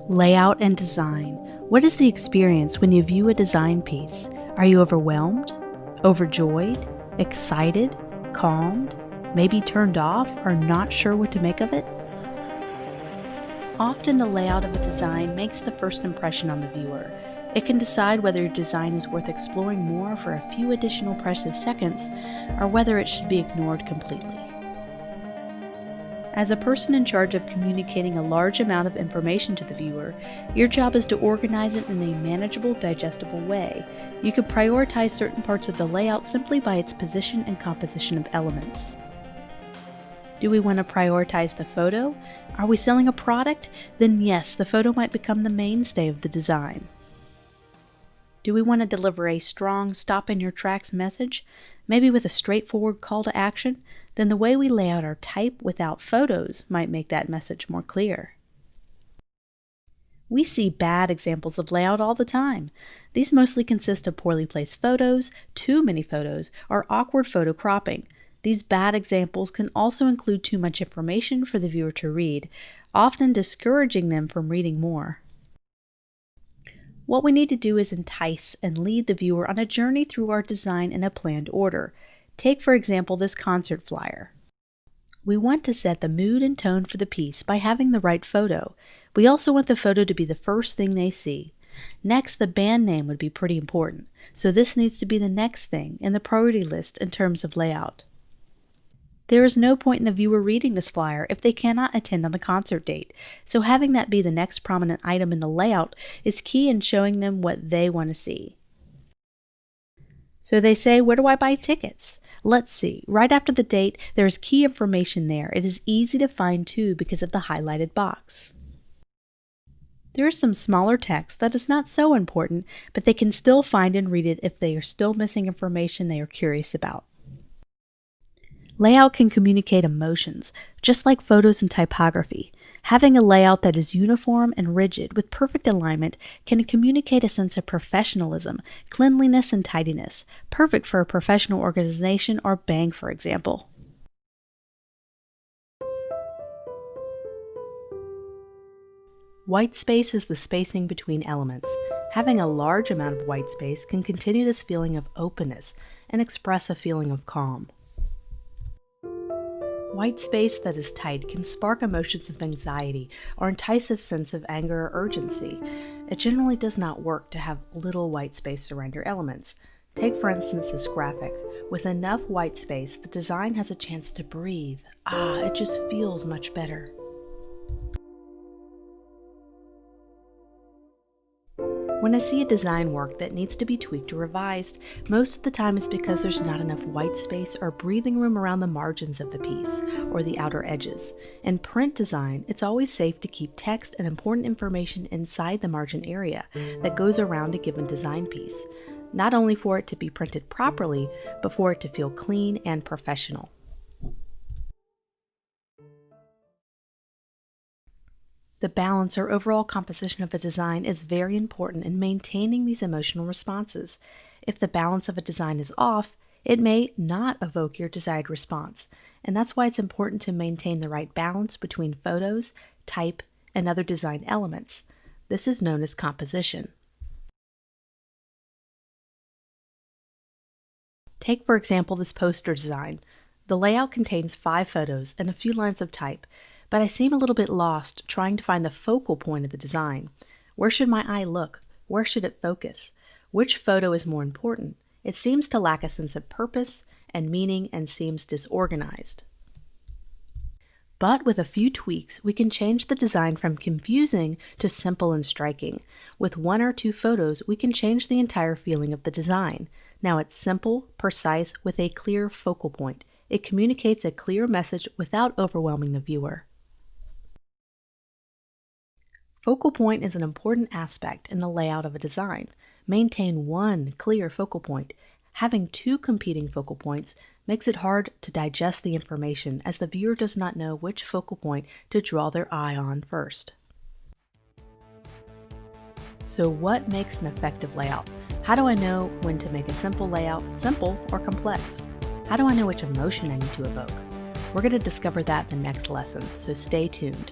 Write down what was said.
Layout and design. What is the experience when you view a design piece? Are you overwhelmed? Overjoyed? Excited? Calmed? Maybe turned off or not sure what to make of it? Often the layout of a design makes the first impression on the viewer. It can decide whether your design is worth exploring more for a few additional precious seconds or whether it should be ignored completely. As a person in charge of communicating a large amount of information to the viewer, your job is to organize it in a manageable, digestible way. You can prioritize certain parts of the layout simply by its position and composition of elements. Do we want to prioritize the photo? Are we selling a product? Then yes, the photo might become the mainstay of the design. Do we want to deliver a strong stop-in-your-tracks message, maybe with a straightforward call to action? Then the way we lay out our type without photos might make that message more clear. We see bad examples of layout all the time. These mostly consist of poorly placed photos, too many photos, or awkward photo cropping. These bad examples can also include too much information for the viewer to read, often discouraging them from reading more. What we need to do is entice and lead the viewer on a journey through our design in a planned order. Take, for example, this concert flyer. We want to set the mood and tone for the piece by having the right photo. We also want the photo to be the first thing they see. Next, the band name would be pretty important, so this needs to be the next thing in the priority list in terms of layout. There is no point in the viewer reading this flyer if they cannot attend on the concert date, so having that be the next prominent item in the layout is key in showing them what they want to see. So they say, where do I buy tickets? Let's see. Right after the date, there is key information there. It is easy to find too because of the highlighted box. There is some smaller text that is not so important, but they can still find and read it if they are still missing information they are curious about. Layout can communicate emotions, just like photos and typography. Having a layout that is uniform and rigid with perfect alignment can communicate a sense of professionalism, cleanliness, and tidiness, perfect for a professional organization or bank, for example. White space is the spacing between elements. Having a large amount of white space can continue this feeling of openness and express a feeling of calm. White space that is tight can spark emotions of anxiety or entice a sense of anger or urgency. It generally does not work to have little white space around your elements. Take, for instance, this graphic. With enough white space, the design has a chance to breathe. It just feels much better. When I see a design work that needs to be tweaked or revised, most of the time it's because there's not enough white space or breathing room around the margins of the piece or the outer edges. In print design, it's always safe to keep text and important information inside the margin area that goes around a given design piece, not only for it to be printed properly, but for it to feel clean and professional. The balance or overall composition of a design is very important in maintaining these emotional responses. If the balance of a design is off, it may not evoke your desired response, and that's why it's important to maintain the right balance between photos, type, and other design elements. This is known as composition. Take, for example, this poster design. The layout contains 5 photos and a few lines of type, but I seem a little bit lost trying to find the focal point of the design. Where should my eye look? Where should it focus? Which photo is more important? It seems to lack a sense of purpose and meaning and seems disorganized. But with a few tweaks, we can change the design from confusing to simple and striking. With 1 or 2 photos, we can change the entire feeling of the design. Now it's simple, precise, with a clear focal point. It communicates a clear message without overwhelming the viewer. Focal point is an important aspect in the layout of a design. Maintain one clear focal point. Having 2 competing focal points makes it hard to digest the information as the viewer does not know which focal point to draw their eye on first. So what makes an effective layout? How do I know when to make a simple layout simple or complex? How do I know which emotion I need to evoke? We're going to discover that in the next lesson, so stay tuned.